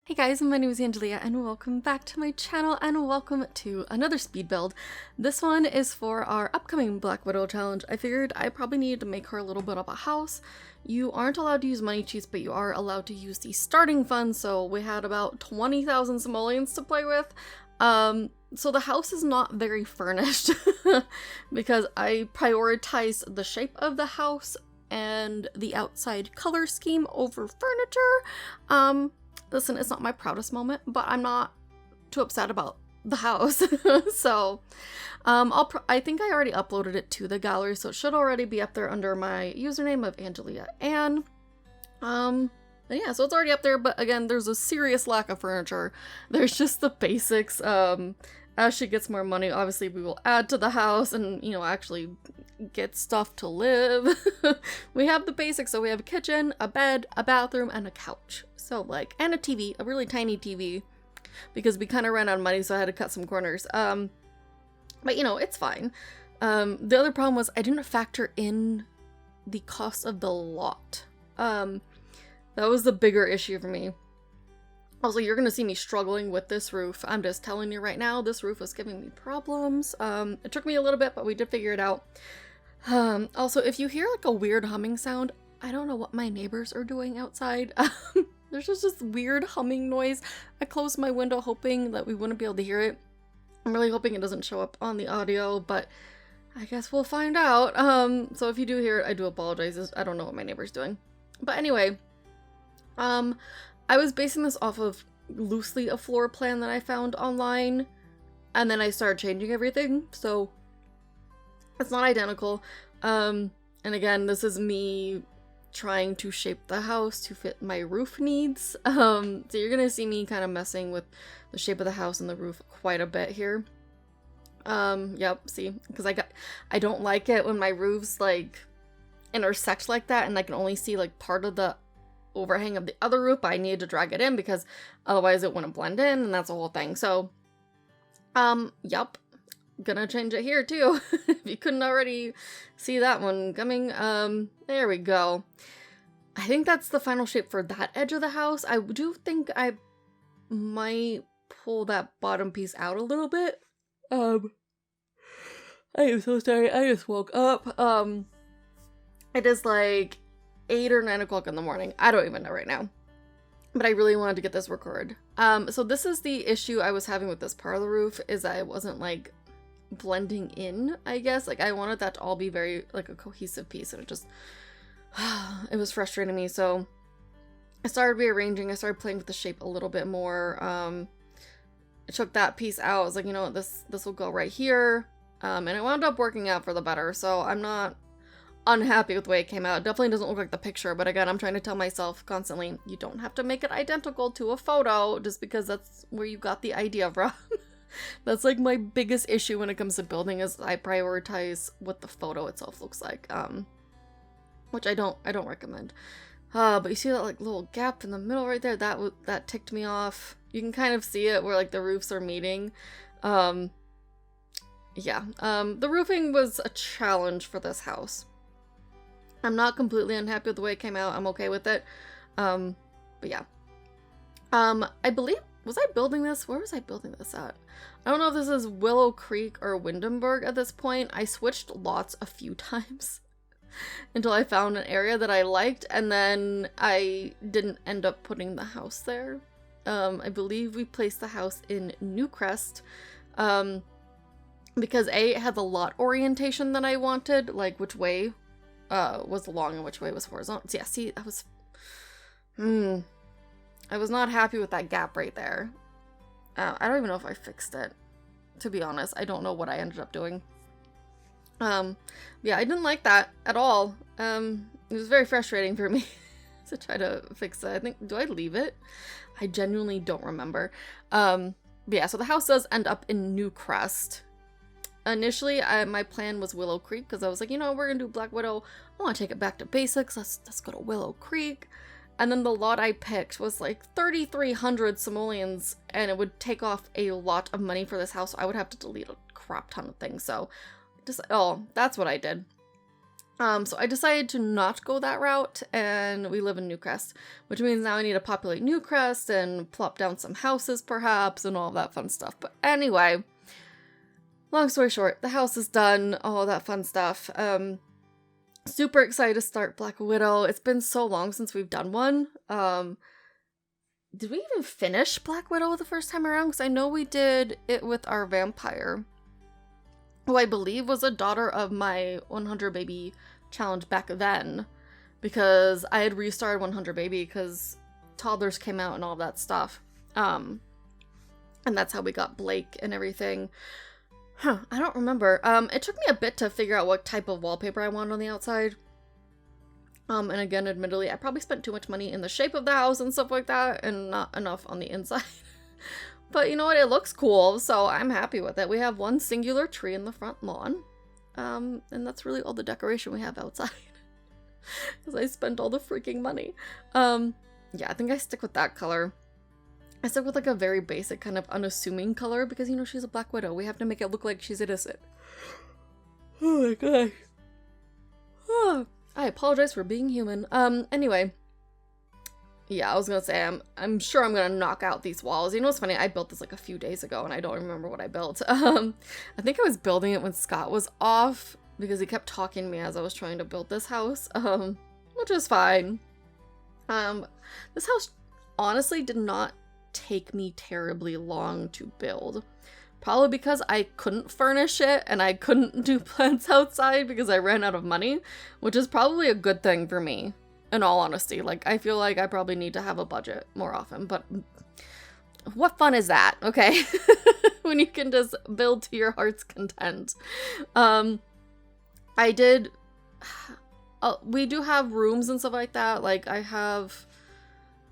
Hey guys, my name is Angelia and welcome back to my channel and welcome to another speed build. This one is for our upcoming Black Widow challenge. I figured I probably needed to make her a little bit of a house. You aren't allowed to use money cheats, but you are allowed to use the starting fund, so we had about 20,000 simoleons to play with. So the house is not very furnished because I prioritized the shape of the house and the outside color scheme over furniture. Listen, it's not my proudest moment, but I'm not too upset about the house. So, I think I already uploaded it to the gallery, so it should already be up there under my username of AngeliaAnn. Yeah, so it's already up there, but again, there's a serious lack of furniture. There's just the basics. As she gets more money, obviously we will add to the house and, you know, actually get stuff to live. We have the basics, so we have a kitchen, a bed, a bathroom, and a couch. So, like, and a TV, a really tiny TV, because we kind of ran out of money, so I had to cut some corners. But, you know, it's fine. The other problem was I didn't factor in the cost of the lot. That was the bigger issue for me. Also, you're gonna see me struggling with this roof. I'm just telling you right now, this roof was giving me problems. It took me a little bit, but we did figure it out. Also, if you hear like a weird humming sound, I don't know what my neighbors are doing outside. There's just this weird humming noise. I closed my window hoping that we wouldn't be able to hear it. I'm really hoping it doesn't show up on the audio, but I guess we'll find out. So if you do hear it, I do apologize. I don't know what my neighbor's doing. But anyway, I was basing this off of loosely a floor plan that I found online, and then I started changing everything, so it's not identical. And again, this is me trying to shape the house to fit my roof needs. So you're gonna see me kind of messing with the shape of the house and the roof quite a bit here. Yep, see, because I don't like it when my roofs like intersect like that and I can only see like part of the overhang of the other roof, but I needed to drag it in because otherwise it wouldn't blend in, and that's the whole thing. So, yep, gonna change it here too. If you couldn't already see that one coming, there we go. I think that's the final shape for that edge of the house. I do think I might pull that bottom piece out a little bit. I am so sorry, I just woke up. It is like 8 or 9 o'clock in the morning. I don't even know right now. But I really wanted to get this recorded. So this is the issue I was having with this part of the roof, is that it wasn't like blending in, I guess. Like I wanted that to all be very like a cohesive piece, and it just it was frustrating me. So I started rearranging, I started playing with the shape a little bit more. I took that piece out. I was like, you know what, this will go right here. And it wound up working out for the better, so I'm not unhappy with the way it came out. It definitely doesn't look like the picture, but again, I'm trying to tell myself constantly, you don't have to make it identical to a photo just because that's where you got the idea from. That's like my biggest issue when it comes to building, is I prioritize what the photo itself looks like, which I don't recommend. But you see that like little gap in the middle right there? That ticked me off. You can kind of see it where like the roofs are meeting. Yeah, the roofing was a challenge for this house. I'm not completely unhappy with the way it came out. I'm okay with it. But yeah. I believe, was I building this? Where was I building this at? I don't know if this is Willow Creek or Windenburg at this point. I switched lots a few times until I found an area that I liked, and then I didn't end up putting the house there. I believe we placed the house in Newcrest, because it had the lot orientation that I wanted, like which way was long and which way was horizontal. So yeah, see, I was not happy with that gap right there. I don't even know if I fixed it, to be honest. I don't know what I ended up doing. Yeah, I didn't like that at all. It was very frustrating for me to try to fix it. I think, do I leave it? I genuinely don't remember. But yeah, so the house does end up in Newcrest. Initially, my plan was Willow Creek, because I was like, you know, we're gonna do Black Widow. I want to take it back to basics. Let's go to Willow Creek. And then the lot I picked was like 3,300 simoleons, and it would take off a lot of money for this house. So I would have to delete a crap ton of things. So just, oh, that's what I did. So I decided to not go that route, and we live in Newcrest, which means now I need to populate Newcrest and plop down some houses perhaps and all that fun stuff. But anyway, long story short, the house is done, all that fun stuff. Super excited to start Black Widow. It's been so long since we've done one. Did we even finish Black Widow the first time around? Because I know we did it with our vampire, who I believe was a daughter of my 100 baby challenge back then, because I had restarted 100 baby because toddlers came out and all that stuff. And that's how we got Blake and everything. I don't remember. It took me a bit to figure out what type of wallpaper I wanted on the outside. And again, admittedly, I probably spent too much money in the shape of the house and stuff like that, and not enough on the inside. But you know what? It looks cool, so I'm happy with it. We have one singular tree in the front lawn. And that's really all the decoration we have outside. Because I spent all the freaking money. Yeah, I think I stick with that color. I stuck with like a very basic kind of unassuming color because, you know, she's a Black Widow. We have to make it look like she's innocent. Oh my gosh. Oh, I apologize for being human. Anyway. Yeah, I was gonna say, I'm sure I'm gonna knock out these walls. You know what's funny? I built this like a few days ago and I don't remember what I built. I think I was building it when Scott was off because he kept talking to me as I was trying to build this house. Which is fine. This house honestly did not take me terribly long to build. Probably because I couldn't furnish it and I couldn't do plants outside because I ran out of money, which is probably a good thing for me, in all honesty. Like, I feel like I probably need to have a budget more often, but what fun is that, okay? When you can just build to your heart's content. We do have rooms and stuff like that. Like, I have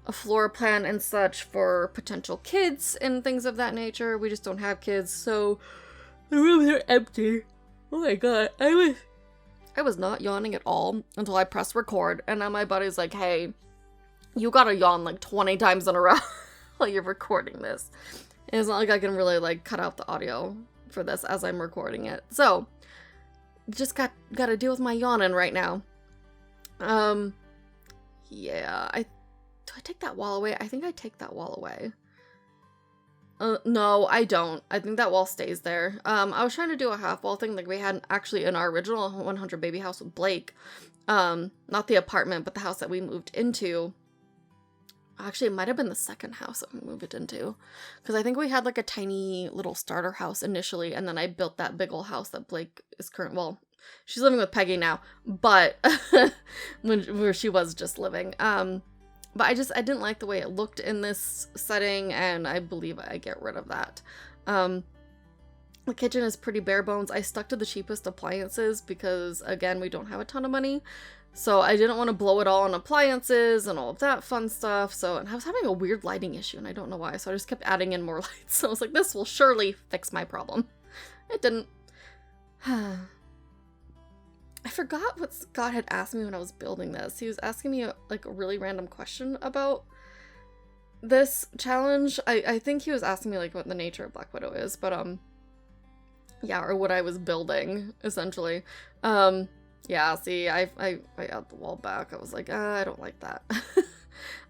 a floor plan and such for potential kids and things of that nature. We just don't have kids, so the rooms are empty. Oh my god, I was not yawning at all until I pressed record, and now my buddy's like, hey, you gotta yawn like 20 times in a row while you're recording this. And it's not like I can really like cut out the audio for this as I'm recording it. So, just gotta deal with my yawning right now. Yeah, do I take that wall away? I think I take that wall away. No, I don't. I think that wall stays there. I was trying to do a half wall thing like we had actually in our original 100 baby house with Blake. Not the apartment, but the house that we moved into. Actually, it might have been the second house that we moved into. Because I think we had like a tiny little starter house initially, and then I built that big old house that Blake is well, she's living with Peggy now, but where she was just living. But I didn't like the way it looked in this setting, and I believe I get rid of that. The kitchen is pretty bare bones. I stuck to the cheapest appliances because, again, we don't have a ton of money. So I didn't want to blow it all on appliances and all of that fun stuff. And I was having a weird lighting issue, and I don't know why. So I just kept adding in more lights. So I was like, this will surely fix my problem. It didn't. I forgot what Scott had asked me when I was building this. He was asking me like a really random question about this challenge. I think he was asking me like what the nature of Black Widow is, but yeah, or what I was building essentially. Yeah, see, I got the wall back. I was like, I don't like that.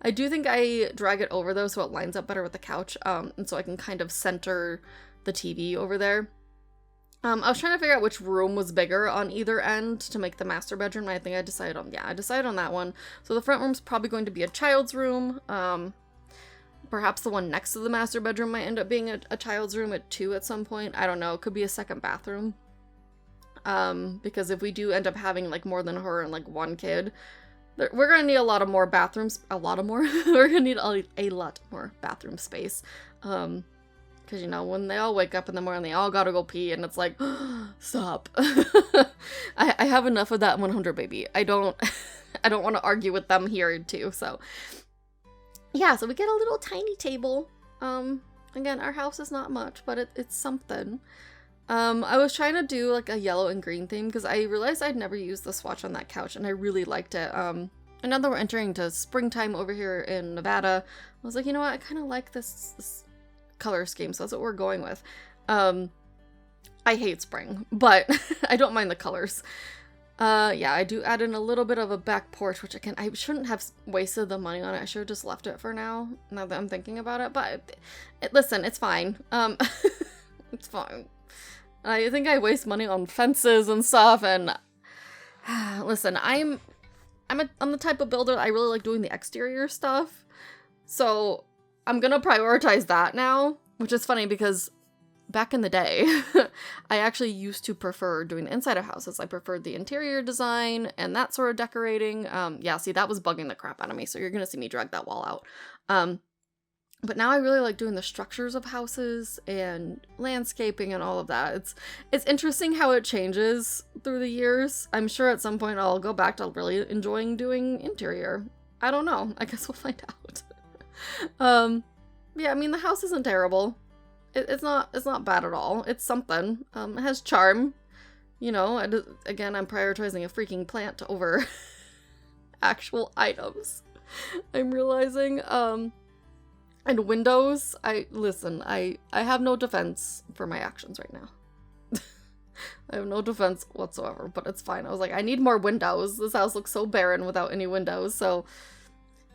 I do think I drag it over though so it lines up better with the couch, and so I can kind of center the TV over there. I was trying to figure out which room was bigger on either end to make the master bedroom, and I think I decided on that one. So the front room's probably going to be a child's room. Perhaps the one next to the master bedroom might end up being a child's room at 2 at some point. I don't know. It could be a second bathroom. Because if we do end up having like more than her and like one kid, we're gonna need a lot more bathrooms. We're gonna need a lot more bathroom space. Because, you know, when they all wake up in the morning, they all gotta go pee, and it's like, stop. I have enough of that 100 baby. I don't want to argue with them here, too, so. Yeah, so we get a little tiny table. Again, our house is not much, but it's something. I was trying to do, like, a yellow and green theme, because I realized I'd never used the swatch on that couch, and I really liked it. And now that we're entering to springtime over here in Nevada, I was like, you know what, I kind of like this color scheme, so that's what we're going with. I hate spring, but I don't mind the colors. Yeah, I do add in a little bit of a back porch, which again, I shouldn't have wasted the money on it. I should have just left it for now that I'm thinking about it. But listen, it's fine. It's fine. I think I waste money on fences and stuff, and listen, I'm the type of builder, I really like doing the exterior stuff. So I'm gonna prioritize that now, which is funny because back in the day, I actually used to prefer doing the inside of houses. I preferred the interior design and that sort of decorating. Yeah, see, that was bugging the crap out of me, so you're gonna see me drag that wall out. But now I really like doing the structures of houses and landscaping and all of that. It's interesting how it changes through the years. I'm sure at some point I'll go back to really enjoying doing interior. I don't know. I guess we'll find out. Yeah, I mean, the house isn't terrible. It's not bad at all. It's something. It has charm. You know, again, I'm prioritizing a freaking plant over actual items. I'm realizing, and windows, I have no defense for my actions right now. I have no defense whatsoever, but it's fine. I was like, I need more windows. This house looks so barren without any windows, so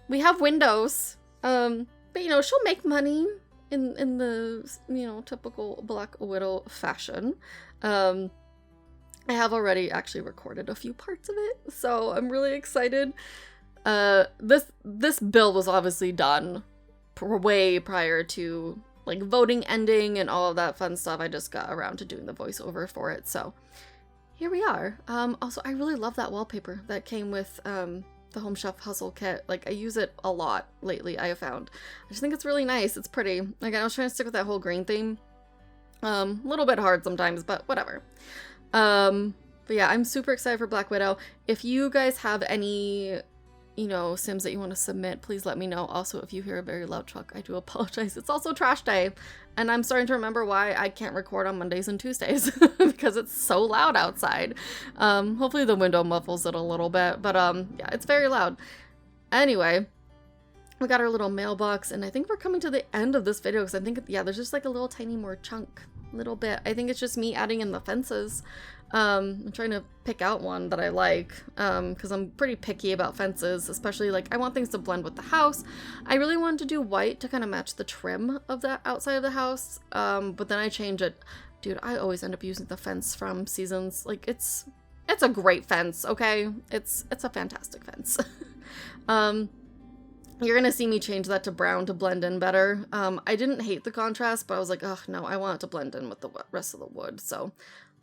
we have windows. But you know, she'll make money in the, you know, typical Black Widow fashion. I have already actually recorded a few parts of it, so I'm really excited. This build was obviously done way prior to like voting ending and all of that fun stuff. I just got around to doing the voiceover for it, so here we are. Also, I really love that wallpaper that came with the Home Chef Hustle kit. Like, I use it a lot lately, I have found. I just think it's really nice. It's pretty. Like, I was trying to stick with that whole green theme. A little bit hard sometimes, but whatever. But yeah, I'm super excited for Black Widow. If you guys have any, you know, Sims that you want to submit, please let me know. Also, if you hear a very loud truck, I do apologize. It's also trash day, and I'm starting to remember why I can't record on Mondays and Tuesdays because it's so loud outside. Hopefully the window muffles it a little bit, but yeah, it's very loud. Anyway, we got our little mailbox, and I think we're coming to the end of this video because I think, yeah, there's just like a little tiny more chunk, little bit. I think it's just me adding in the fences. I'm trying to pick out one that I like, because I'm pretty picky about fences, especially like I want things to blend with the house. I really wanted to do white to kind of match the trim of that outside of the house, but then I change it. Dude, I always end up using the fence from Seasons. Like, it's a great fence, okay? It's a fantastic fence. You're gonna see me change that to brown to blend in better. I didn't hate the contrast, but I was like, oh no, I want it to blend in with the rest of the wood, so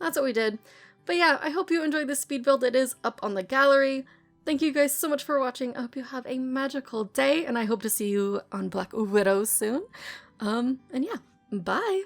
that's what we did. But yeah, I hope you enjoyed this speed build. It is up on the gallery. Thank you guys so much for watching. I hope you have a magical day, and I hope to see you on Black Widow soon. And yeah, bye!